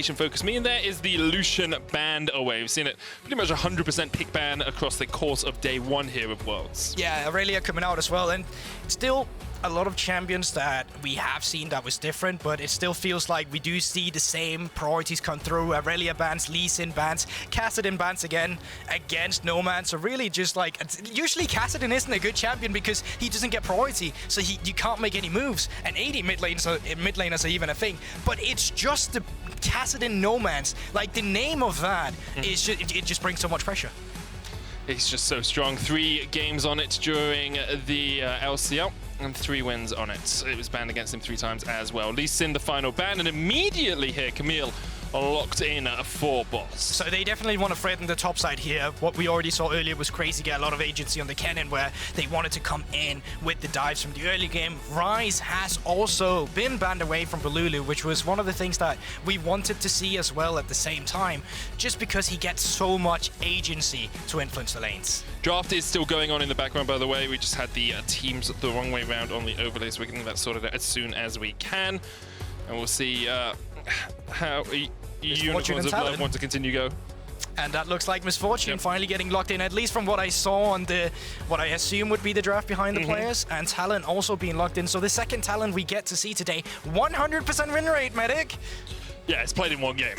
Focus Me, and there is the Lucian banned away. We've seen it pretty much 100% pick ban across the course of day one here of Worlds. Yeah, Aurelia coming out as well, and still a lot of champions that we have seen that was different, but it still feels like we do see the same priorities come through. Aurelia bans, Lee Sin bans, Kassadin bans again against Nomad. So really just like, usually Kassadin isn't a good champion because he doesn't get priority, so you can't make any moves. And 80 mid laners are even a thing, but it's just the Kassadin Nomads. Like the name of that is just, it just brings so much pressure. He's just so strong. 3 games on it during the LCL. And 3 wins on it. It was banned against him 3 times as well. Lee Sin the final ban, and immediately here, Camille locked in for boss. So they definitely want to threaten the top side here. What we already saw earlier was Crazy get a lot of agency on the cannon where they wanted to come in with the dives from the early game. Rise has also been banned away from Balulu, which was one of the things that we wanted to see as well at the same time, just because he gets so much agency to influence the lanes. Draft is still going on in the background, by the way. We just had the teams the wrong way round on the overlay, so we're getting that sorted out as soon as we can. And we'll see how Unicorns of Love want to continue go. And that looks like Misfortune finally getting locked in, at least from what I saw on the, what I assume would be the draft behind the players, and Talon also being locked in. So the second Talon we get to see today, 100% win rate, Medic. Yeah, it's played in 1 game.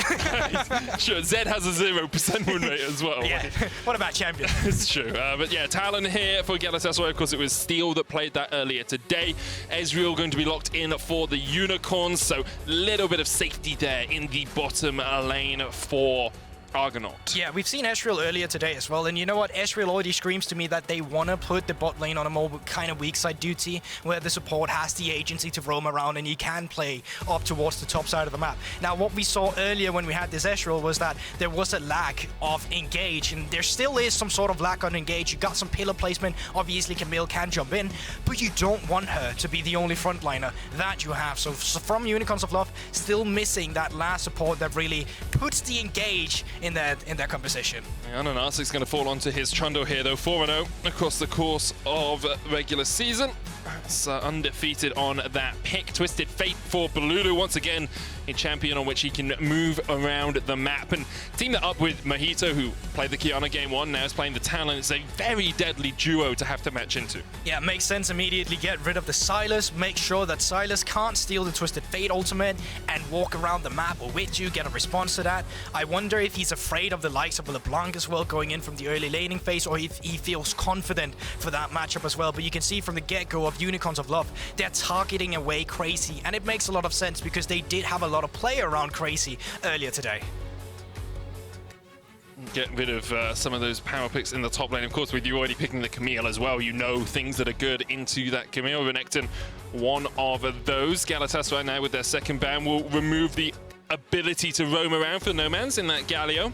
Sure, Zed has a 0% win rate as well. Yeah, what about Champion? It's true. But yeah, Talon here for Galatasaray. Of course, it was Steel that played that earlier today. Ezreal going to be locked in for the Unicorns, so a little bit of safety there in the bottom lane for Argonaut. Yeah, we've seen Ezreal earlier today as well, and you know what? Ezreal already screams to me that they want to put the bot lane on a more kind of weak side duty, where the support has the agency to roam around and you can play up towards the top side of the map. Now, what we saw earlier when we had this Ezreal was that there was a lack of engage, and there still is some sort of lack on engage. You got some pillar placement, obviously Camille can jump in, but you don't want her to be the only frontliner that you have. So from Unicorns of Love, still missing that last support that really puts the engage in their composition. Yeah, Ananasic's going to fall onto his Trundle here, though. 4-0 across the course of regular season. It's undefeated on that pick. Twisted Fate for Balulu. Once again, a champion on which he can move around the map. And team that up with Mojito, who played the Kiana game 1, now is playing the Talon. It's a very deadly duo to have to match into. Yeah, makes sense. Immediately get rid of the Sylas. Make sure that Sylas can't steal the Twisted Fate ultimate and walk around the map or with you, get a response to that. I wonder if he's afraid of the likes of LeBlanc as well going in from the early laning phase, or if he feels confident for that matchup as well. But you can see from the get-go of Unicorns of Love, they're targeting away Crazy, and it makes a lot of sense because they did have a lot of play around Crazy earlier today. Get rid of some of those power picks in the top lane. Of course, with you already picking the Camille as well, you know things that are good into that Camille. Renekton, one of those. Galatasaray now with their second ban will remove the ability to roam around for Nomads in that Galio.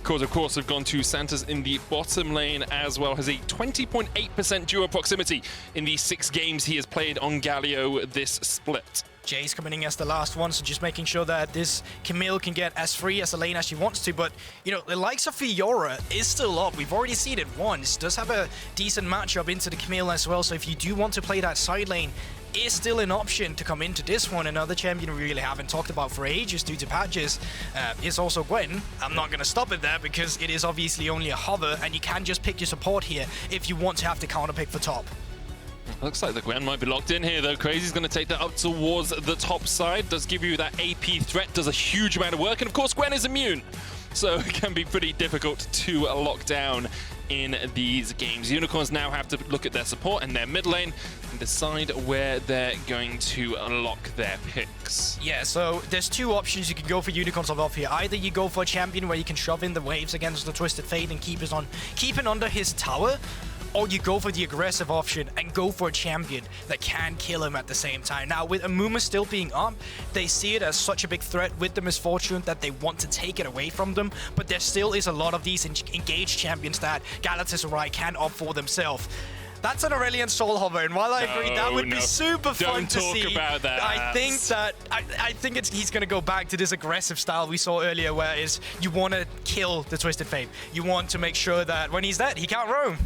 Of course, have gone to Santa's in the bottom lane as well. Has a 20.8% duo proximity in the 6 games he has played on Galio this split. Jay's coming in as the last one, so just making sure that this Camille can get as free as a lane as she wants to. But, you know, the likes of Fiora is still up. We've already seen it once. Does have a decent matchup into the Camille as well. So if you do want to play that side lane, is still an option to come into this one. Another champion we really haven't talked about for ages due to patches is also Gwen. I'm not going to stop it there because it is obviously only a hover, and you can just pick your support here if you want to have the counter pick for top. Looks like the Gwen might be locked in here, though. Crazy's going to take that up towards the top side. Does give you that AP threat, does a huge amount of work. And of course, Gwen is immune, so it can be pretty difficult to lock down in these games. Unicorns now have to look at their support and their mid lane and decide where they're going to unlock their picks. Yeah, so there's 2 options you can go for Unicorns of Love here. Either you go for a champion where you can shove in the waves against the Twisted Fate and keep it under his tower, or you go for the aggressive option and go for a champion that can kill him at the same time. Now, with Amuma still being up, they see it as such a big threat with the Misfortune that they want to take it away from them, but there still is a lot of these engaged champions that Galatasaray can opt for themselves. That's an Aurelian Soul Hover, and while I agree that would be super fun to see, don't talk about that. I think he's going to go back to this aggressive style we saw earlier, where you want to kill the Twisted Fate. You want to make sure that when he's dead, he can't roam.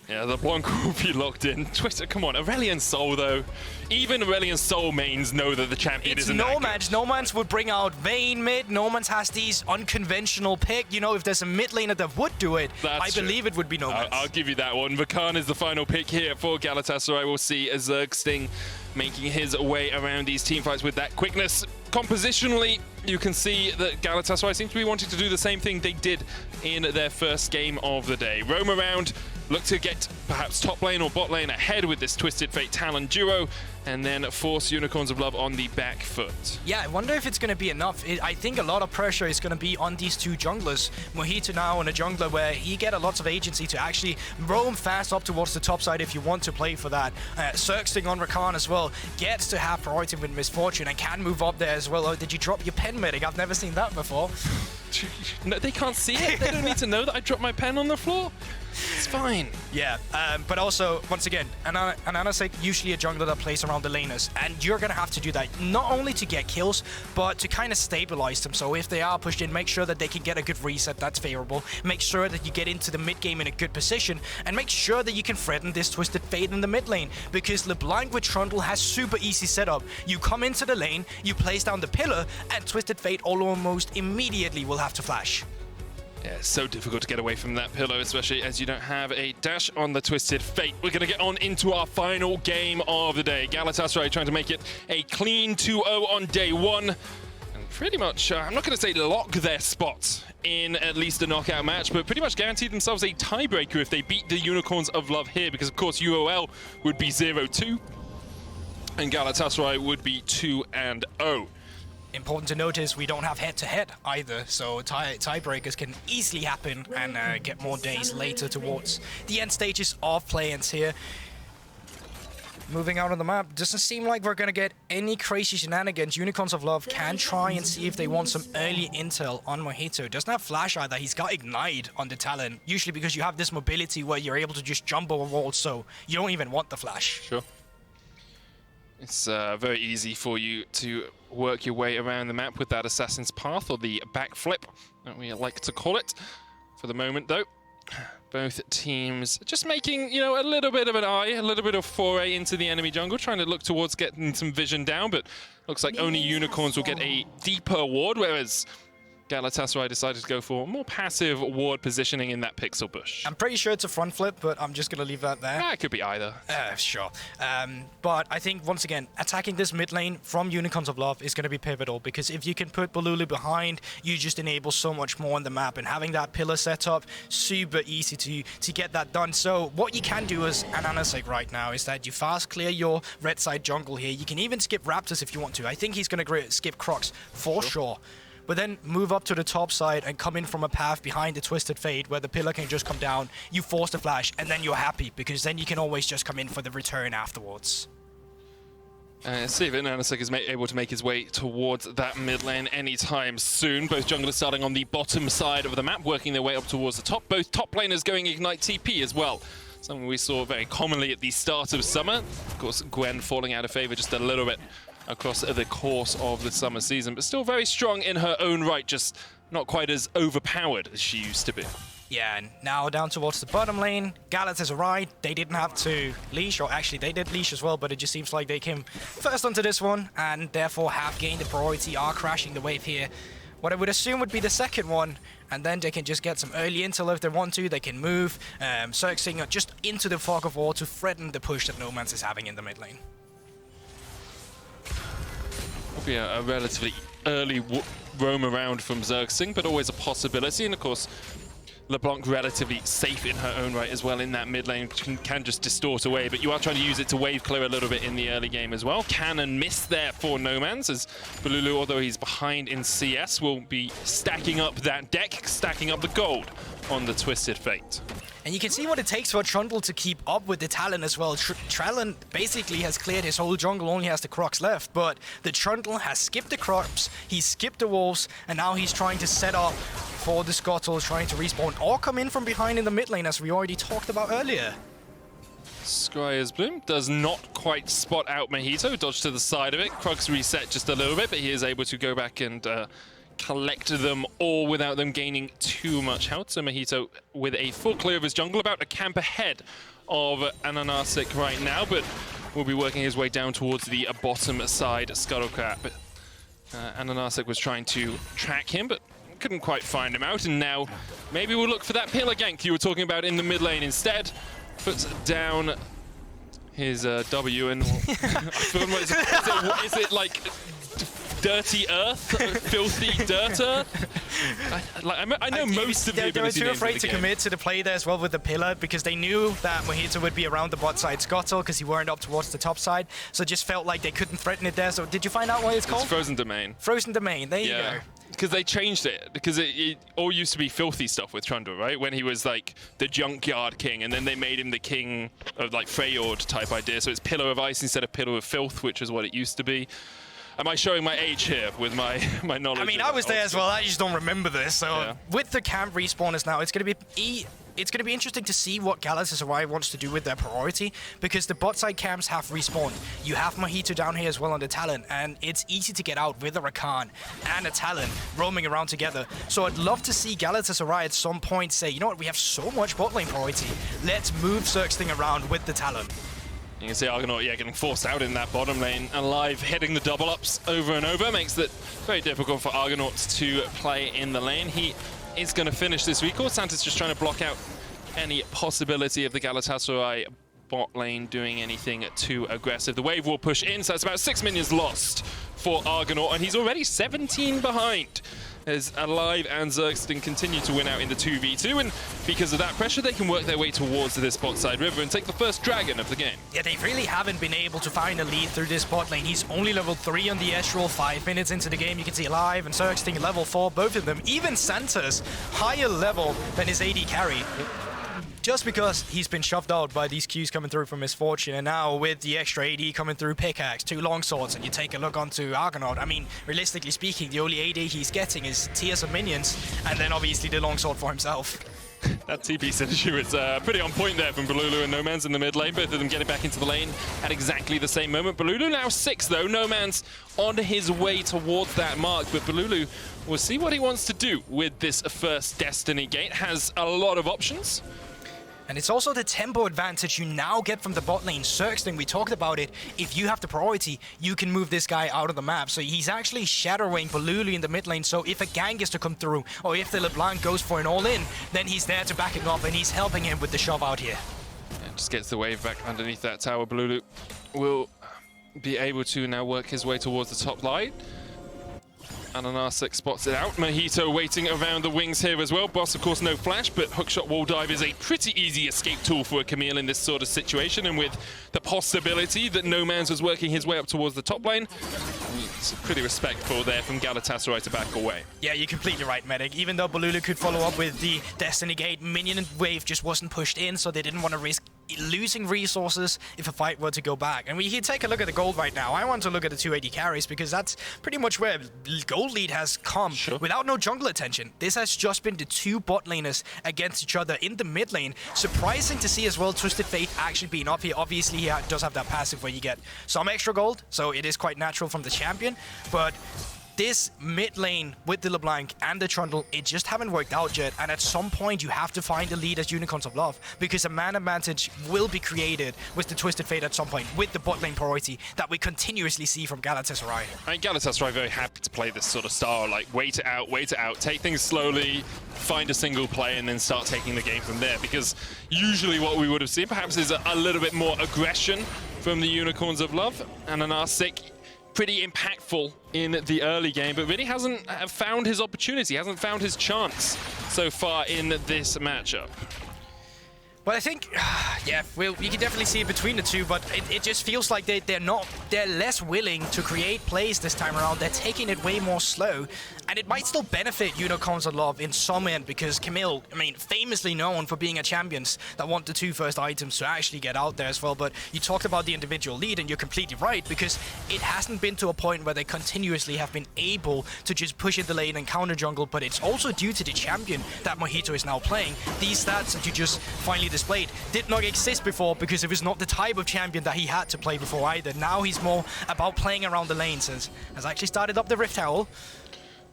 Yeah, the Blanc will be locked in. Twitter, come on, Aurelion Sol though. Even Aurelion Sol mains know that the champion isn't that good. Noman's would bring out Vayne mid. Noman's has these unconventional pick. You know, if there's a mid laner that would do it, I believe it would be Noman's. I'll give you that one. Vakan is the final pick here for Galatasaray. We'll see Zergsting making his way around these teamfights with that quickness. Compositionally, you can see that Galatasaray seem to be wanting to do the same thing they did in their first game of the day. Roam around, look to get perhaps top lane or bot lane ahead with this Twisted Fate Talon duo, and then force Unicorns of Love on the back foot. Yeah, I wonder if it's going to be enough. I think a lot of pressure is going to be on these two junglers. Mojito now on a jungler where he get a lot of agency to actually roam fast up towards the top side if you want to play for that. Zergsting on Rakan as well gets to have priority with Misfortune and can move up there as well. Oh, did you drop your pen medic? I've never seen that before. No, they can't see it. They don't need to know that I dropped my pen on the floor. It's fine. Yeah, but also, once again, Ananasek usually a jungler that plays around the laners, and you're going to have to do that not only to get kills, but to kind of stabilize them. So if they are pushed in, make sure that they can get a good reset that's favorable. Make sure that you get into the mid game in a good position, and make sure that you can threaten this Twisted Fate in the mid lane, because LeBlanc with Trundle has super easy setup. You come into the lane, you place down the pillar, and Twisted Fate almost immediately will have to flash. Yeah, it's so difficult to get away from that pillow, especially as you don't have a dash on the Twisted Fate. We're going to get on into our final game of the day. Galatasaray trying to make it a clean 2-0 on day one. And pretty much, I'm not going to say lock their spot in at least a knockout match, but pretty much guarantee themselves a tiebreaker if they beat the Unicorns of Love here, because of course UOL would be 0-2 and Galatasaray would be 2-0. Important to notice, we don't have head-to-head either, so tiebreakers can easily happen and get more days later towards the end stages of play-ins here. Moving out on the map, doesn't seem like we're going to get any crazy shenanigans. Unicorns of Love can try and see if they want some early intel on Mojito. Doesn't have Flash either, he's got Ignite on the Talon, usually because you have this mobility where you're able to just jump over walls, so you don't even want the Flash. Sure. It's very easy for you to work your way around the map with that Assassin's Path, or the backflip, that we like to call it. For the moment, though, both teams just making, you know, a little bit of an eye, a little bit of foray into the enemy jungle, trying to look towards getting some vision down, but looks like only Unicorns will get a deeper ward, whereas Galatasaray decided to go for more passive ward positioning in that pixel bush. I'm pretty sure it's a front flip, but I'm just going to leave that there. It could be either. Sure. But I think, once again, attacking this mid lane from Unicorns of Love is going to be pivotal, because if you can put Bolulu behind, you just enable so much more on the map, and having that pillar set up, super easy to get that done. So what you can do as Ananasek right now is that you fast clear your red side jungle here. You can even skip Raptors if you want to. I think he's going to skip Crocs for sure. But then move up to the top side and come in from a path behind the Twisted Fate where the pillar can just come down, you force the flash, and then you're happy, because then you can always just come in for the return afterwards. See if Ananasek is able to make his way towards that mid lane anytime soon. Both junglers starting on the bottom side of the map, working their way up towards the top. Both top laners going Ignite TP as well. Something we saw very commonly at the start of summer. Of course, Gwen falling out of favor just a little bit across the course of the summer season, but still very strong in her own right, just not quite as overpowered as she used to be. Yeah, and now down towards the bottom lane, Galatasaray, they didn't have to leash, or actually they did leash as well, but it just seems like they came first onto this one, and therefore have gained the priority, are crashing the wave here. What I would assume would be the second one, and then they can just get some early intel if they want to. They can move Zergsting just into the fog of war to threaten the push that Noman's is having in the mid lane. Will be a relatively early roam around from Zergsting, but always a possibility. And of course, LeBlanc relatively safe in her own right as well in that mid lane, can just distort away, but you are trying to use it to wave clear a little bit in the early game as well. Can and miss there for Nomans, as Bolulu, although he's behind in CS, will be stacking up that deck, stacking up the gold on the Twisted Fate. And you can see what it takes for Trundle to keep up with the Talon as well. Talon basically has cleared his whole jungle, only has the Crocs left, but the Trundle has skipped the Crocs, he's skipped the Wolves, and now he's trying to set up for the Scuttle, trying to respawn or come in from behind in the mid lane, as we already talked about earlier. Scryer's Bloom does not quite spot out Mojito, dodged to the side of it. Crocs reset just a little bit, but he is able to go back and collect them all without them gaining too much health. So Mojito with a full clear of his jungle, about a camp ahead of Ananasic right now, but will be working his way down towards the bottom side Scuttlecrab. Ananasic was trying to track him, but couldn't quite find him out, and now maybe we'll look for that pillar gank you were talking about in the mid lane instead. Puts down his W, and is it like dirty earth, filthy dirt earth? I know most of the they were ability too names afraid of to the game. commit to the play there as well with the pillar because they knew that Mojito would be around the bot side Scuttle because he weren't up towards the top side, so it just felt like they couldn't threaten it there. So did you find out what it's called? It's Frozen Domain. Frozen Domain, there you go. Because they changed it, because it all used to be filthy stuff with Trundle, right? When he was like the junkyard king, and then they made him the king of like Freyord type idea. So it's Pillar of Ice instead of Pillar of Filth, which is what it used to be. Am I showing my age here with my knowledge? I mean, I was there as well. I just don't remember this. So Yeah. with the camp respawners now, it's going to be interesting to see what Galatasaray wants to do with their priority, because the bot side camps have respawned. You have Mojito down here as well on the Talon, and it's easy to get out with a Rakan and a Talon roaming around together. So I'd love to see Galatasaray at some point say, you know what, we have so much bot lane priority. Let's move Zergsting around with the Talon. You can see Argonaut, getting forced out in that bottom lane, alive, hitting the double ups over and over, makes it very difficult for Argonaut to play in the lane. He is going to finish this week. Santa's just trying to block out any possibility of the Galatasaray bot lane doing anything too aggressive. The wave will push in, so that's about 6 minions lost for Argonaut, and he's already 17 behind. As Alive and Zergsting continue to win out in the 2v2, and because of that pressure, they can work their way towards this bot side river and take the first dragon of the game. Yeah, they really haven't been able to find a lead through this bot lane. He's only level 3 on the Ezreal, 5 minutes into the game. You can see Alive and Zergsting level 4, both of them. Even Santa's higher level than his AD carry. Just because he's been shoved out by these Qs coming through from Misfortune, and now with the extra AD coming through Pickaxe, 2 longswords, and you take a look onto Argonaut, I mean, realistically speaking, the only AD he's getting is tiers of minions, and then obviously the longsword for himself. That TP synergy was pretty on point there from Balulu and Noman's in the mid lane, both of them getting back into the lane at exactly the same moment. Balulu now 6 though, Noman's on his way towards that mark, but Balulu will see what he wants to do with this first Destiny Gate, has a lot of options. And it's also the tempo advantage you now get from the bot lane. Zergsting, we talked about it. If you have the priority, you can move this guy out of the map. So he's actually shadowing Balulu in the mid lane. So if a gank is to come through, or if the LeBlanc goes for an all-in, then he's there to back him up, and he's helping him with the shove out here. And just gets the wave back underneath that tower. Balulu will be able to now work his way towards the top line. Ananasic spots it out. Mojito waiting around the wings here as well. Boss, of course, no flash, but hookshot wall dive is a pretty easy escape tool for a Camille in this sort of situation. And with the possibility that No Man's was working his way up towards the top lane, it's pretty respectful there from Galatasaray to back away. Yeah, you're completely right, Medic. Even though Balulu could follow up with the Destiny Gate, minion wave just wasn't pushed in, so they didn't want to risk losing resources if a fight were to go back. And we can take a look at the gold right now. I want to look at the 280 carries because that's pretty much where gold lead has come without no jungle attention. This has just been the 2 bot laners against each other in the mid lane. Surprising to see as well Twisted Fate actually being up here. Obviously he does have that passive where you get some extra gold, so it is quite natural from the champion, but this mid lane with the LeBlanc and the Trundle, it just haven't worked out yet, and at some point you have to find a lead as Unicorns of Love, because a man advantage will be created with the Twisted Fate at some point, with the bot lane priority that we continuously see from Galatasaray. I think Galatasaray are very happy to play this sort of style, like wait it out, take things slowly, find a single play, and then start taking the game from there, because usually what we would have seen perhaps is a little bit more aggression from the Unicorns of Love, and Ananasic pretty impactful in the early game, but really hasn't found his opportunity, hasn't found his chance so far in this matchup. Well, I think, yeah, you can definitely see it between the two, but it just feels like they're less willing to create plays this time around. They're taking it way more slow, and it might still benefit Unicorns of Love in some end, because Camille, I mean, famously known for being a champions that want the 2 first items to actually get out there as well. But you talked about the individual lead, and you're completely right, because it hasn't been to a point where they continuously have been able to just push in the lane and counter jungle, but it's also due to the champion that Mojito is now playing. These stats that you just finally displayed did not exist before, because it was not the type of champion that he had to play before either. Now he's more about playing around the lanes, and has actually started up the Rift Owl.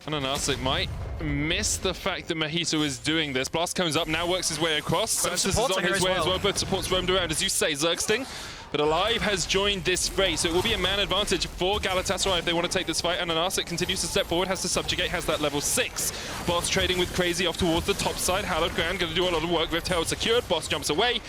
Ananasic might miss the fact that Mojito is doing this. Blast comes up, now works his way across. Santos is on his way as well. Both supports roamed around, as you say, Zergsting. But Alive has joined this fray, so it will be a man advantage for Galatasaray if they want to take this fight. And Anarsic continues to step forward, has to subjugate, has that level 6. Boss trading with Crazy off towards the top side. Hallowed Ground going to do a lot of work. Rift Herald secured, Boss jumps away.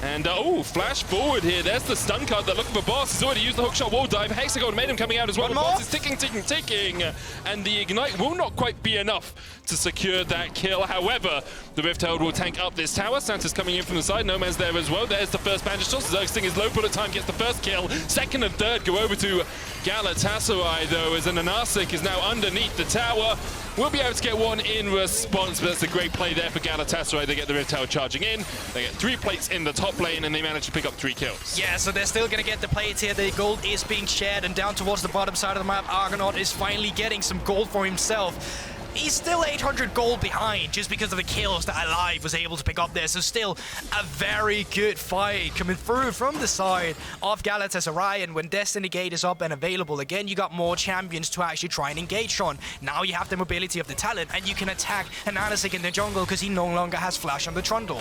And, oh, flash forward here. There's the stun card. They're looking for Boss. He's already used the hookshot wall dive. Hexagon made him coming out as well. Boss is ticking. And the Ignite will not quite be enough to secure that kill. However, the Rift Herald will tank up this tower. Santa's coming in from the side. No Man's there as well. There's the first bandage toss. Zergsting is low bullet time, gets the first kill. Second and third go over to Galatasaray, though, as an Anarsic is now underneath the tower. We'll be able to get one in response, but that's a great play there for Galatasaray. They get the Rift Herald charging in. They get 3 plates in the top lane, and they manage to pick up 3 kills. Yeah, so they're still going to get the plates here. The gold is being shared, and down towards the bottom side of the map, Argonaut is finally getting some gold for himself. He's still 800 gold behind just because of the kills that Alive was able to pick up there. So still a very good fight coming through from the side of Galatasaray. And when Destiny Gate is up and available again, you got more champions to actually try and engage on. Now you have the mobility of the talent, and you can attack an Anarsic in the jungle because he no longer has flash on the Trundle.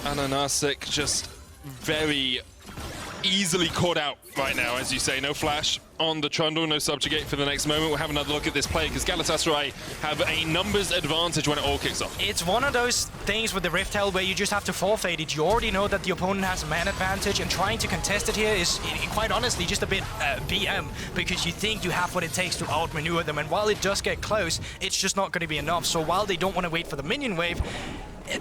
And Anarsic just very easily caught out right now, as you say. No flash on the Trundle, no subjugate for the next moment. We'll have another look at this play because Galatasaray have a numbers advantage when it all kicks off. It's one of those things with the Rift Herald where you just have to forfeit it. You already know that the opponent has a man advantage, and trying to contest it here is, quite honestly, just a bit BM, because you think you have what it takes to outmaneuver them, and while it does get close, it's just not going to be enough. So while they don't want to wait for the minion wave,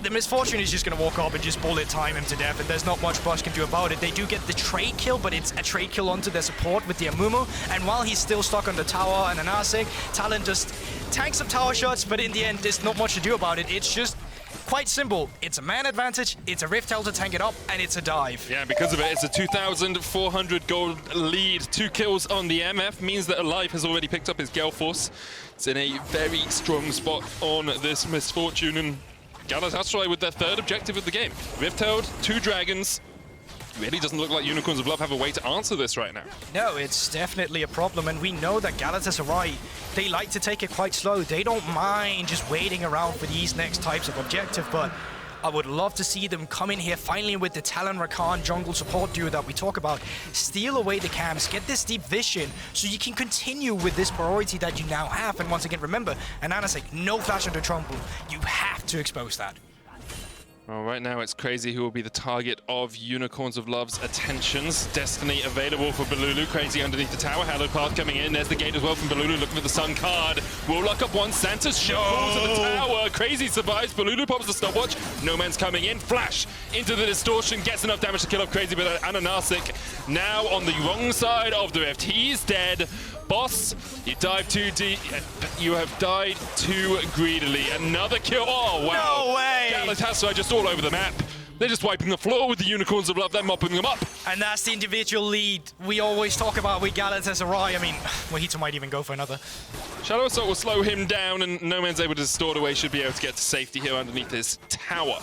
the Misfortune is just going to walk up and just bullet time him to death, and there's not much Bosch can do about it. They do get the trade kill, but it's a trade kill onto their support with the Amumu, and while he's still stuck on the tower and an Anarsic, Talon just tanks some tower shots, but in the end, there's not much to do about it. It's just quite simple. It's a man advantage, it's a Rift Herald to tank it up, and it's a dive. Yeah, because of it, it's a 2,400 gold lead. 2 kills on the MF means that Alive has already picked up his Gale Force. It's in a very strong spot on this Misfortune, and Galatasaray with their 3rd objective of the game. Rift Herald, 2 dragons. Really doesn't look like Unicorns of Love have a way to answer this right now. No, it's definitely a problem, and we know that Galatasaray, they like to take it quite slow. They don't mind just waiting around for these next types of objective, but I would love to see them come in here finally with the Talon Rakan jungle support duo that we talk about. Steal away the camps, get this deep vision so you can continue with this priority that you now have. And once again, remember, an Anarsic, no flash under Trumbull. You have to expose that. Well, right now it's Crazy who will be the target of Unicorns of Love's attentions. Destiny available for Balulu. Crazy underneath the tower. Hallowed Path coming in. There's the gate as well from Balulu, looking for the Sun card. Will lock up one. Santa's shot to the tower. Crazy survives. Balulu pops the stopwatch. No Man's coming in. Flash into the distortion. Gets enough damage to kill off Crazy, but Anarsic now on the wrong side of the rift. He's dead. Boss, you dive too deep. You have died too greedily. Another kill. Oh, wow. No way. Galatasaray just all over the map. They're just wiping the floor with the Unicorns of Love. They're mopping them up. And that's the individual lead we always talk about with Galatasaray. I mean, Mojito might even go for another. Shadow Assault will slow him down, and No Man's able to distort away. Should be able to get to safety here underneath this tower.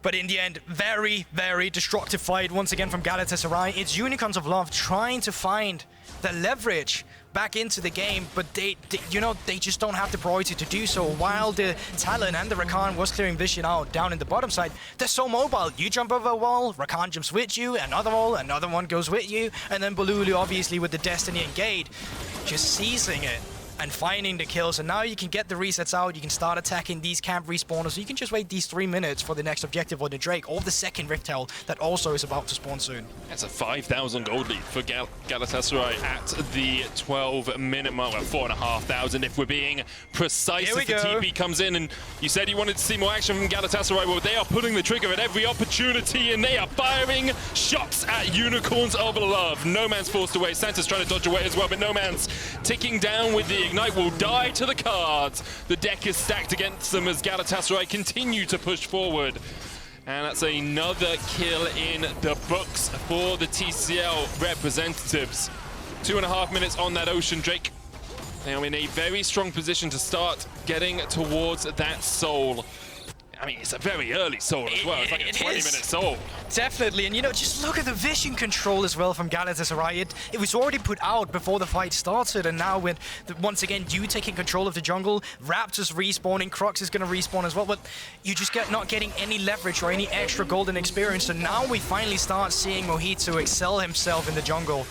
But in the end, very, very destructive fight once again from Galatasaray. It's Unicorns of Love trying to find the leverage back into the game, but they just don't have the priority to do so. While the Talon and the Rakan was clearing vision out down in the bottom side, they're so mobile. You jump over a wall, Rakan jumps with you, another wall, another one goes with you, and then Balulu, obviously with the Destiny and Gate, just seizing it and finding the kills. And now you can get the resets out, you can start attacking these camp respawners, so you can just wait these 3 minutes for the next objective or the Drake or the second Rift Herald that also is about to spawn soon. That's a 5,000 gold lead for Galatasaray at the 12-minute mark. Well, 4,500 if we're being precise. Here we as the go. TP comes in, and you said you wanted to see more action from Galatasaray. Well, they are pulling the trigger at every opportunity, and they are firing shots at Unicorns of Love. No Man's forced away. Santa's trying to dodge away as well, but No Man's ticking down with the Ignite will die to the cards. The deck is stacked against them as Galatasaray continue to push forward. And that's another kill in the books for the TCL representatives. 2.5 minutes on that Ocean Drake. They are in a very strong position to start getting towards that soul. I mean, it's a very early soul as well. It's like a 20-minute soul. Definitely, and you know, just look at the vision control as well from Galatasaray. It was already put out before the fight started, and now with, once again, you taking control of the jungle, Raptors respawning, Crux is going to respawn as well, but you just not getting any leverage or any extra golden experience, so now we finally start seeing Mojito excel himself in the jungle.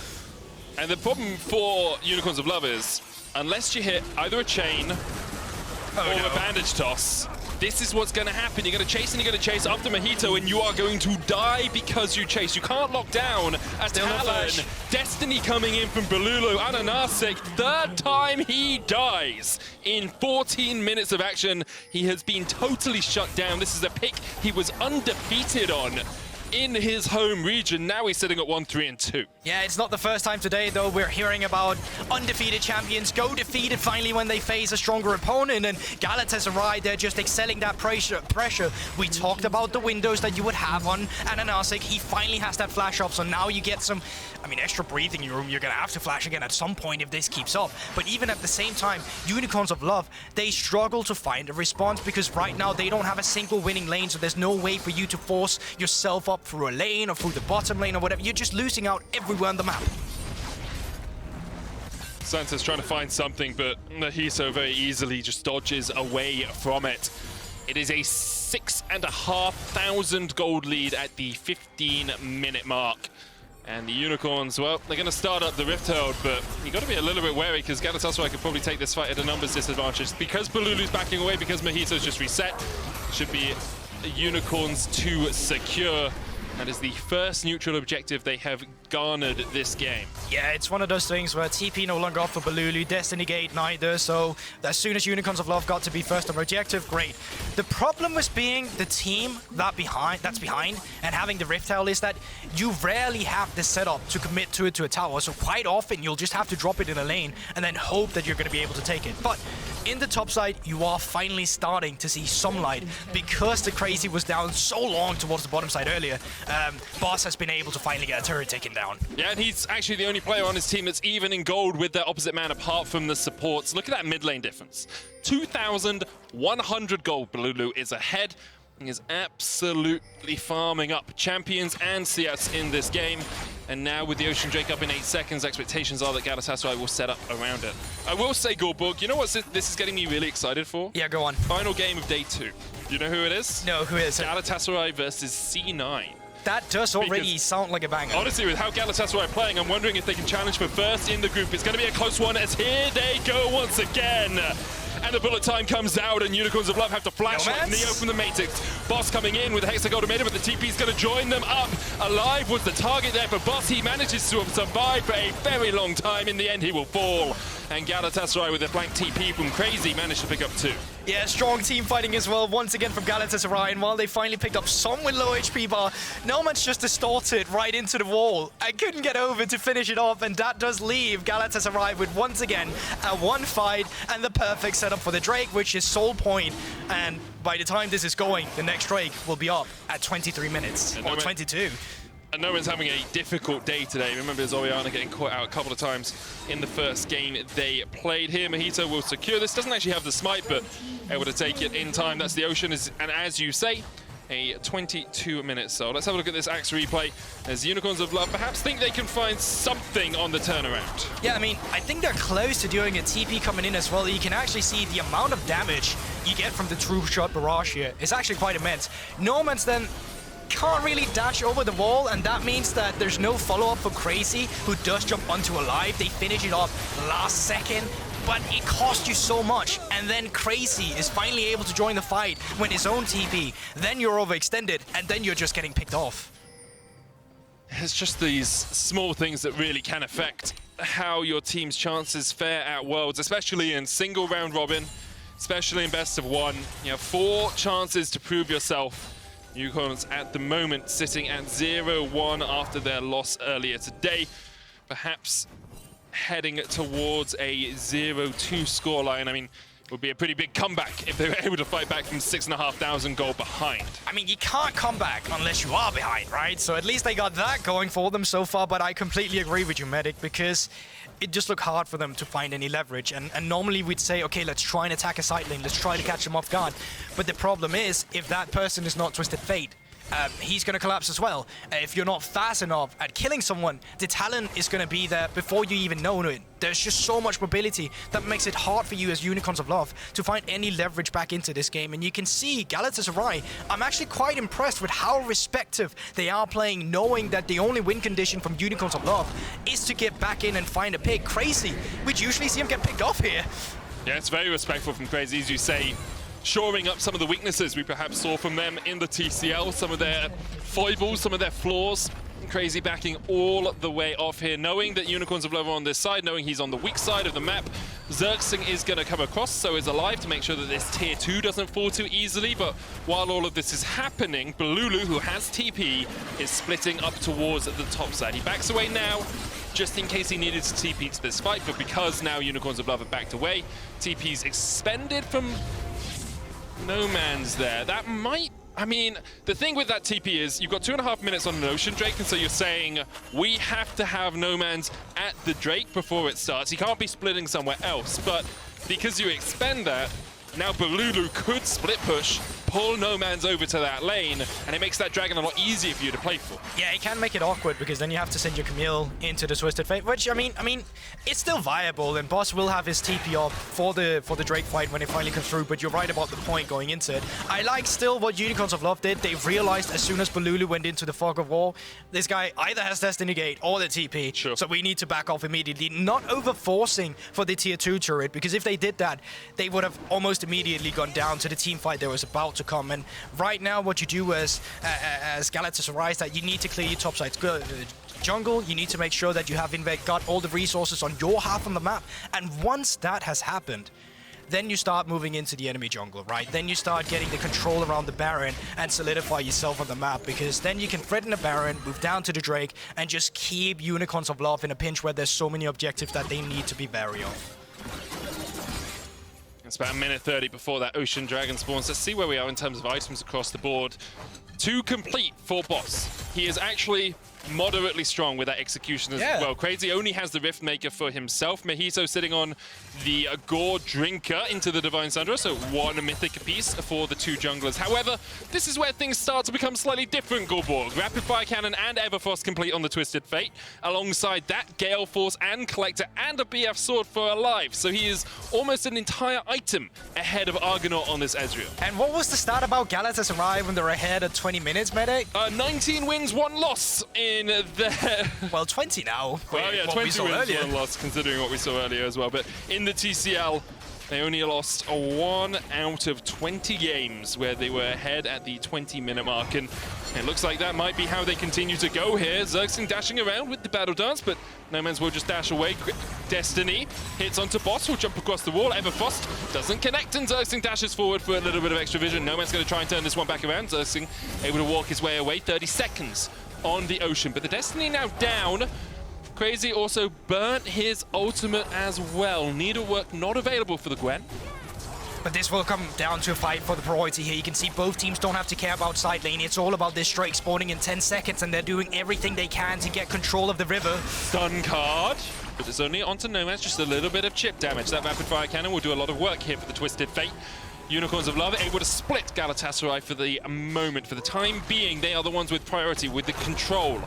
And the problem for Unicorns of Love is, unless you hit either a chain or a bandage toss, this is what's going to happen. You're going to chase and you're going to chase after Mojito, and you are going to die because you chase. You can't lock down a Talon. Destiny coming in from Balulu. Ananasic, third time he dies in 14 minutes of action. He has been totally shut down. This is a pick he was undefeated on in his home region. Now he's sitting at 1-3-2. Yeah, it's not the first time today, though. We're hearing about undefeated champions go defeated finally when they face a stronger opponent, and Galatasaray, they're just excelling that pressure. We talked about the windows that you would have on Ananasic. He finally has that flash up, so now you get some, I mean, extra breathing room. You're going to have to flash again at some point if this keeps up. But even at the same time, Unicorns of Love, they struggle to find a response because right now they don't have a single winning lane, so there's no way for you to force yourself up through a lane or through the bottom lane or whatever. You're just losing out everywhere on the map. Santa's trying to find something, but Mojito very easily just dodges away from it. It is a 6,500 gold lead at the 15-minute mark. And the Unicorns, well, they're going to start up the Rift Herald, but you got to be a little bit wary because Galatasaray could probably take this fight at a numbers disadvantage. Because Balulu's backing away, because Mojito's just reset, should be Unicorns to secure. That is the first neutral objective they have garnered this game. Yeah, it's one of those things where TP no longer off for Balulu, Destiny Gate neither, so as soon as Unicorns of Love got to be first on objective, great. The problem with being the team that's behind and having the Rift Herald is that you rarely have the setup to commit to it to a tower, so quite often you'll just have to drop it in a lane and then hope that you're going to be able to take it. But in the top side, you are finally starting to see some light because the Crazy was down so long towards the bottom side earlier. Boss has been able to finally get a turret taken down. Yeah, and he's actually the only player on his team that's even in gold with their opposite man apart from the supports. Look at that mid lane difference. 2,100 gold. Balulu is ahead. He is absolutely farming up champions and CS in this game. And now with the Ocean Drake up in 8 seconds, expectations are that Galatasaray will set up around it. I will say, Goldborg, you know what this is getting me really excited for? Yeah, go on. Final game of day 2. You know who it is? No, who is it? Galatasaray versus C9. That does already sound like a banger. Honestly, with how Galatasaray are playing, I'm wondering if they can challenge for first in the group. It's going to be a close one as here they go once again. And the bullet time comes out, and Unicorns of Love have to flash like Neo from the Matrix. Boss coming in with the Hexagol Ultimatum, but the TP's going to join them up. Alive was the target there for Boss. He manages to survive for a very long time. In the end, he will fall. And Galatasaray with a flank TP from Crazy managed to pick up 2. Yeah, strong team fighting as well, once again from Galatasaray, and while they finally picked up some with low HP bar, Nomad's just distorted right into the wall. I couldn't get over to finish it off, and that does leave Galatasaray with, once again, a 1 fight and the perfect setup for the Drake, which is Soul Point. And by the time this is going, the next Drake will be up at 23 minutes, or 22. And no one's having a difficult day today. Remember Oriana getting caught out a couple of times in the first game they played here. Mojito will secure this. Doesn't actually have the smite, but able to take it in time. That's the Ocean. And as you say, a 22-minute soul. Let's have a look at this Axe replay as Unicorns of Love perhaps think they can find something on the turnaround. Yeah, I mean, I think they're close to doing a TP coming in as well. You can actually see the amount of damage you get from the True Shot Barrage here. It's actually quite immense. Nomad's then can't really dash over the wall, and that means that there's no follow-up for Crazy, who does jump onto Alive. They finish it off last second, but it cost you so much. And then Crazy is finally able to join the fight with his own TP. Then you're overextended, and then you're just getting picked off. It's just these small things that really can affect how your team's chances fare at Worlds, especially in single round robin, especially in best of 1. You have 4 chances to prove yourself. Unicorns at the moment sitting at 0-1 after their loss earlier today. Perhaps heading towards a 0-2 scoreline. I mean, would be a pretty big comeback if they were able to fight back from 6,500 gold behind. I mean, you can't come back unless you are behind, right? So at least they got that going for them so far, but I completely agree with you, Medic, because it just looked hard for them to find any leverage. And normally we'd say, okay, let's try and attack a side lane, let's try to catch them off guard. But the problem is, if that person is not Twisted Fate, he's going to collapse as well. If you're not fast enough at killing someone, the talent is going to be there before you even know it. There's just so much mobility that makes it hard for you as Unicorns of Love to find any leverage back into this game. And you can see Galatasaray, I'm actually quite impressed with how respective they are playing, knowing that the only win condition from Unicorns of Love is to get back in and find a pick. Crazy. We'd usually see him get picked off here. Yeah, it's very respectful from Crazy, as you say, shoring up some of the weaknesses we perhaps saw from them in the TCL, some of their foibles, some of their flaws. Crazy backing all the way off here, knowing that Unicorns of Love are on this side, knowing he's on the weak side of the map. Xerxing is going to come across, so is Alive, to make sure that this tier 2 doesn't fall too easily. But while all of this is happening, Balulu, who has TP, is splitting up towards the top side. He backs away now, just in case he needed to TP to this fight, but because now Unicorns of Love have backed away, TP's expended from No Man's there. That might... I mean, the thing with that TP is you've got 2.5 minutes on an Ocean Drake, and so you're saying we have to have No Man's at the Drake before it starts. He can't be splitting somewhere else, but because you expend that, now Balulu could split push, pull No Man's over to that lane, and it makes that Dragon a lot easier for you to play for. Yeah, it can make it awkward because then you have to send your Camille into the Twisted Fate, which, I mean, it's still viable, and Boss will have his TP up for the Drake fight when it finally comes through, but you're right about the point going into it. I like still what Unicorns of Love did. They realized as soon as Balulu went into the Fog of War, this guy either has Destiny Gate or the TP, sure. So we need to back off immediately, not over-forcing for the tier 2 turret, because if they did that, they would have almost immediately gone down to the team fight that was about to come. And right now, what you do as Galatasaray is that you need to clear your top sides. Jungle, you need to make sure that you have got all the resources on your half on the map. And once that has happened, then you start moving into the enemy jungle, right? Then you start getting the control around the Baron and solidify yourself on the map, because then you can threaten the Baron, move down to the Drake, and just keep Unicorns of Love in a pinch where there's so many objectives that they need to be wary of. It's about a minute 30 before that Ocean Dragon spawns. Let's see where we are in terms of items across the board. 2 complete for Boss. He is actually moderately strong with that execution as well. Crazy only has the Rift Maker for himself. Mojito sitting on the Gore Drinker into the Divine Sundra, so 1 mythic apiece for the 2 junglers. However, this is where things start to become slightly different, Gorborg. Rapid Fire Cannon and Everfrost complete on the Twisted Fate. Alongside that, Gale Force and Collector and a BF Sword for Alive. So he is almost an entire item ahead of Argonaut on this Ezreal. And what was the stat about Galatasaray when they're ahead at 20 minutes, Medic? 19 wins, 1 loss in there. Well, 20 now. Well, yeah, 20 wins, 1 loss, considering what we saw earlier as well. But in the TCL, they only lost 1 out of 20 games where they were ahead at the 20-minute mark. And it looks like that might be how they continue to go here. Xerxing dashing around with the Battle Dance, but No Man's will just dash away. Destiny hits onto Boss, who'll jump across the wall. Everfrost doesn't connect, and Xerxing dashes forward for a little bit of extra vision. No Man's going to try and turn this one back around. Xerxing able to walk his way away. 30 seconds on the Ocean, but the Destiny now down. Crazy also burnt his ultimate as well. Needlework not available for the Gwen. But this will come down to a fight for the priority here. You can see both teams don't have to care about side lane. It's all about this Drake spawning in 10 seconds, and they're doing everything they can to get control of the river. Stun card, but it's only onto No Man's, just a little bit of chip damage. That Rapid Fire Cannon will do a lot of work here for the Twisted Fate. Unicorns of Love able to split Galatasaray for the moment. For the time being, they are the ones with priority, with the control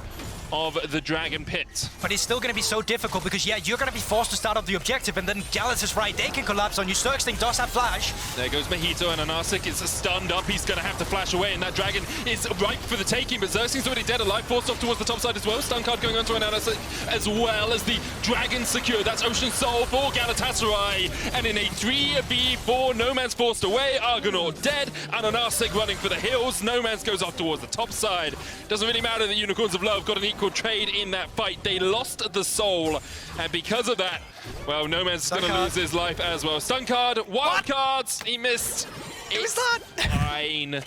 of the Dragon Pit. But it's still going to be so difficult because, yeah, you're going to be forced to start off the objective, and then Galatasaray, they can collapse on you. Xerxing does have flash. There goes Mojito, and Anasik is stunned up. He's going to have to flash away, and that Dragon is ripe for the taking, but Xerxing's already dead. Alive, forced off towards the top side as well. Stun card going on to Anasik, as well as the Dragon secured. That's Ocean Soul for Galatasaray, and in a 3v4, No Man's forced away. Argonaut dead, and Anasik running for the hills. No Man's goes off towards the top side. Doesn't really matter that Unicorns of Love got an equal trade in that fight. They lost the soul, and because of that, well, No Man's going to lose his life as well. Stun card, wild cards, he missed. It's that fine.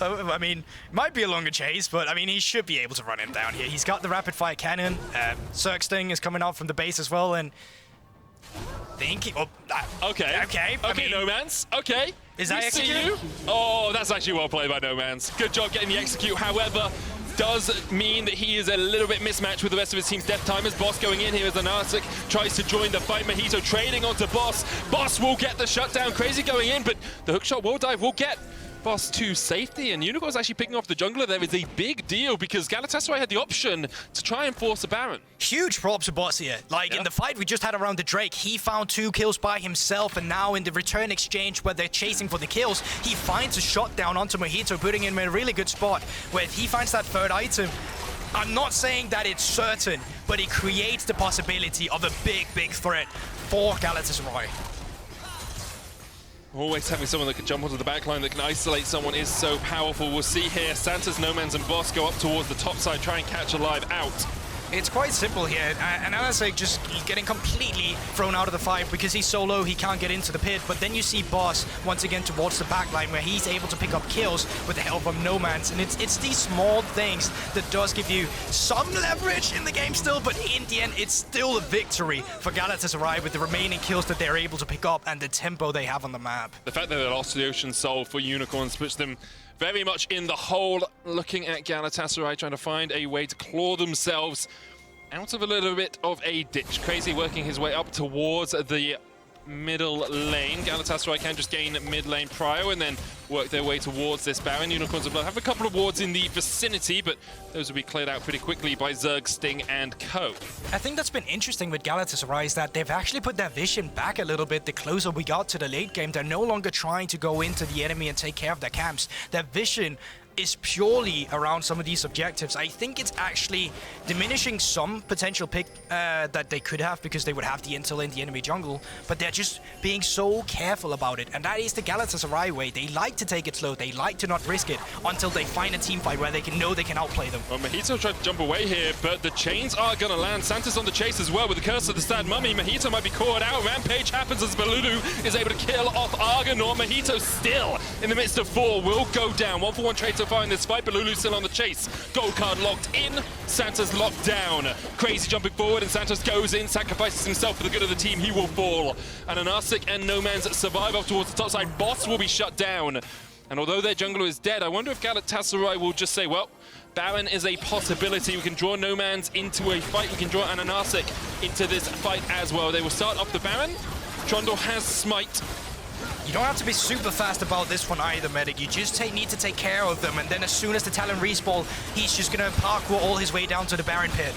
I mean, might be a longer chase, but I mean, he should be able to run him down here. He's got the Rapid Fire Cannon. Xerxing is coming out from the base as well, and think. Okay. Okay. I mean, Nomans. Okay. Is that We see execute? you. Oh, that's actually well played by Nomans. Good job getting the execute. However, does mean that he is a little bit mismatched with the rest of his team's death timers. Boss going in here as Anarsic tries to join the fight. Mojito trading onto Boss. Boss will get the shutdown. Crazy going in, but the hookshot wall dive will get Boss to safety, and Unicorn's actually picking off the jungler. There is a big deal because Galatasaray had the option to try and force a Baron. Huge props to Boss here. Like, in the fight we just had around the Drake, he found 2 kills by himself, and now in the return exchange where they're chasing for the kills, he finds a shutdown onto Mojito, putting him in a really good spot. Where if he finds that 3rd item, I'm not saying that it's certain, but it creates the possibility of a big, big threat for Galatasaray. Always having someone that can jump onto the backline that can isolate someone is so powerful. We'll see here, Santa's, Nomans, and Boss go up towards the top side, try and catch Alive out. It's quite simple here, and Anasek just getting completely thrown out of the fight because he's so low he can't get into the pit. But then you see Boss once again towards the backline where he's able to pick up kills with the help of Nomans, and it's these small things that does give you some leverage in the game still, but in the end it's still a victory for Galatasaray with the remaining kills that they're able to pick up and the tempo they have on the map. The fact that they lost to the Ocean Soul for Unicorns puts them very much in the hole, looking at Galatasaray trying to find a way to claw themselves out of a little bit of a ditch. Crazy working his way up towards the middle lane. Galatasaray can just gain mid lane prio and then work their way towards this Baron. Unicorns of Blood have a couple of wards in the vicinity, but those will be cleared out pretty quickly by Zerg, Sting, and Co. I think that's been interesting with Galatasaray is that they've actually put their vision back a little bit the closer we got to the late game. They're no longer trying to go into the enemy and take care of their camps. Their vision is purely around some of these objectives. I think it's actually diminishing some potential pick that they could have because they would have the intel in the enemy jungle, but they're just being so careful about it, and that is the Galatasaray way. They like to take it slow, they like to not risk it until they find a team fight where they can know they can outplay them. Well, Mojito tried to jump away here, but the chains are gonna land. Santa's on the chase as well with the Curse of the Sad Mummy. Mojito might be caught out. Rampage happens as Balulu is able to kill off Argonaut. Mojito still in the midst of 4 will go down. 1-for-1 trade so far in this fight, but Lulu's still on the chase. Gold card locked in, Santa's locked down. Crazy jumping forward, and Santos goes in, sacrifices himself for the good of the team. He will fall. And Anarsic and Nomans survive off towards the top side. Boss will be shut down. And although their jungler is dead, I wonder if Galatasaray will just say, well, Baron is a possibility. We can draw Nomans into a fight. We can draw Anarsic into this fight as well. They will start off the Baron. Trundle has Smite. You don't have to be super fast about this one either, Medic. You just need to take care of them, and then as soon as the Talon respawn, he's just gonna parkour all his way down to the Baron pit.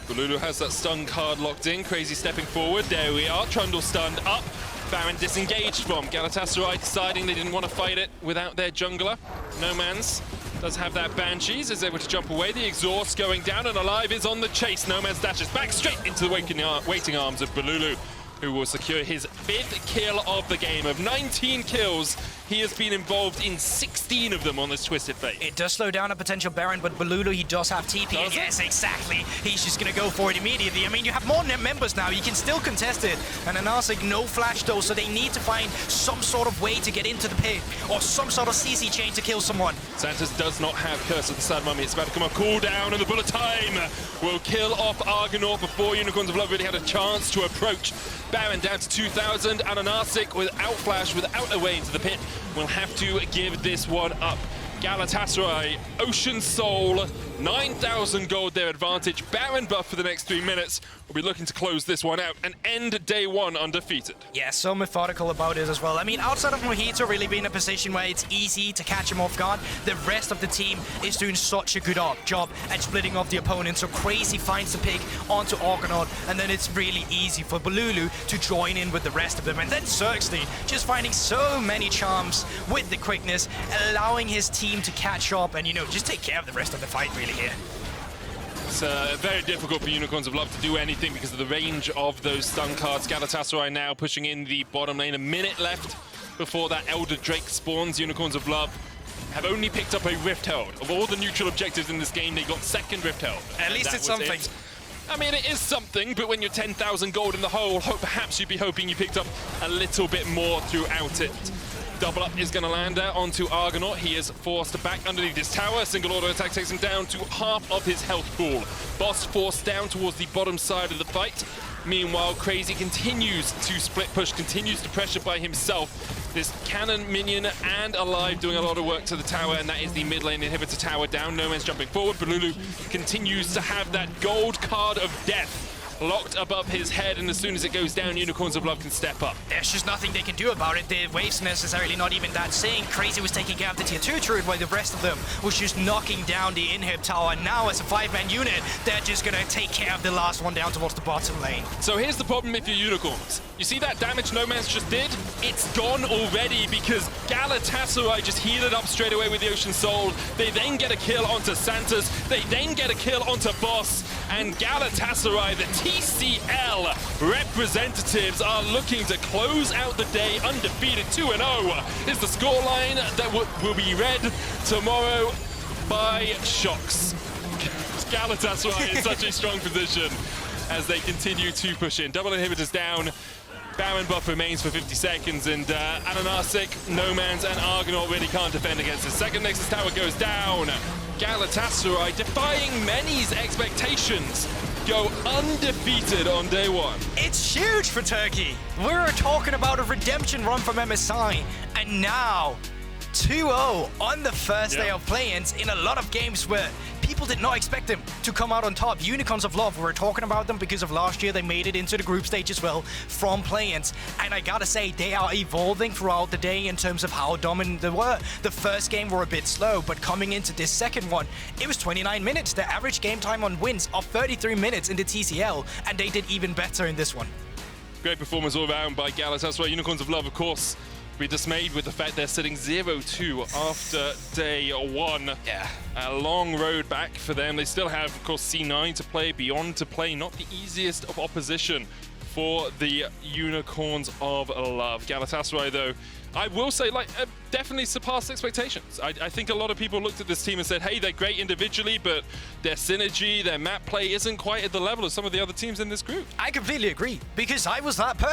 Balulu has that stun card locked in. Crazy stepping forward. There we are. Trundle stunned up. Baron disengaged from. Galatasaray deciding they didn't want to fight it without their jungler. Nomans does have that Banshees, is able to jump away. The exhaust going down, and Alive is on the chase. Nomans dashes back straight into the waiting arms of Balulu, who will secure his 5th kill of the game. Of 19 kills, he has been involved in 16 of them on this Twisted Fate. It does slow down a potential Baron, but Balulu, he does have TP. Does yes, exactly. He's just gonna go for it immediately. I mean, you have more members now. You can still contest it. And Anarsic, no flash though, so they need to find some sort of way to get into the pit or some sort of CC chain to kill someone. Santos does not have Curse of the Sad Mummy. It's about to come up, cooldown, and the bullet time will kill off Argonaut before Unicorns of Love really had a chance to approach. Baron down to 2,000, and Anarsic without flash, without a way into the pit, will have to give this one up. Galatasaray, Ocean Soul, 9,000 gold their advantage. Baron buff for the next 3 minutes. We'll be looking to close this one out and end day 1 undefeated. Yeah, so methodical about it as well. I mean, outside of Mojito really being in a position where it's easy to catch him off guard, the rest of the team is doing such a good job at splitting off the opponent. So Crazy finds the pick onto Argonaut, and then it's really easy for Balulu to join in with the rest of them. And then Xerxley just finding so many charms with the quickness, allowing his team to catch up and, you know, just take care of the rest of the fight really here. It's very difficult for Unicorns of Love to do anything because of the range of those stun cards. Galatasaray now pushing in the bottom lane. A minute left before that Elder Drake spawns. Unicorns of Love have only picked up a Rift Herald. Of all the neutral objectives in this game, they got 2nd Rift Herald. At least it's something. I mean, it is something, but when you're 10,000 gold in the hole, perhaps you'd be hoping you picked up a little bit more throughout it. Double up is going to land there onto Argonaut. He is forced back underneath this tower. Single auto attack takes him down to half of his health pool. Boss forced down towards the bottom side of the fight. Meanwhile, Crazy continues to split push, continues to pressure by himself. This cannon minion and Alive doing a lot of work to the tower, and that is the mid lane inhibitor tower down. No Man's jumping forward, but Lulu continues to have that gold card of death locked above his head, and as soon as it goes down, Unicorns of Love can step up. There's just nothing they can do about it. The waves necessarily not even that saying. Crazy was taking care of the tier 2 turret while the rest of them was just knocking down the inhib tower. Now as a 5-man unit, they're just gonna take care of the last one down towards the bottom lane. So here's the problem if you're Unicorns. You see that damage No Man's just did? It's gone already because Galatasaray just healed up straight away with the Ocean Soul. They then get a kill onto Santos. They then get a kill onto Boss. And Galatasaray, the TCL representatives, are looking to close out the day undefeated. 2-0 is the scoreline that will be read tomorrow by Shocks. Galatasaray in such a strong position as they continue to push in. Double inhibitors down. Baron buff remains for 50 seconds, and Ananasic, No Man's, and Argonaut really can't defend against it. Second Nexus tower goes down. Galatasaray, defying many's expectations, go undefeated on day one. It's huge for Turkey. We're talking about a redemption run from MSI, and now 2-0 on the first day of play-ins in a lot of games where people did not expect them to come out on top. Unicorns of Love, we're talking about them because of last year. They made it into the group stage as well from play-ins. And I gotta say, they are evolving throughout the day in terms of how dominant they were. The first game were a bit slow, but coming into this second one, it was 29 minutes. The average game time on wins of 33 minutes in the TCL, and they did even better in this one. Great performance all around by Galatasaray. Unicorns of Love, of course, be dismayed with the fact they're sitting 0-2 after day one. Yeah. A long road back for them. They still have, of course, C9 to play, Beyond to play. Not the easiest of opposition for the Unicorns of Love. Galatasaray, though, I will say, definitely surpassed expectations. I think a lot of people looked at this team and said, hey, they're great individually, but their synergy, their map play isn't quite at the level of some of the other teams in this group. I completely agree, because I was that person.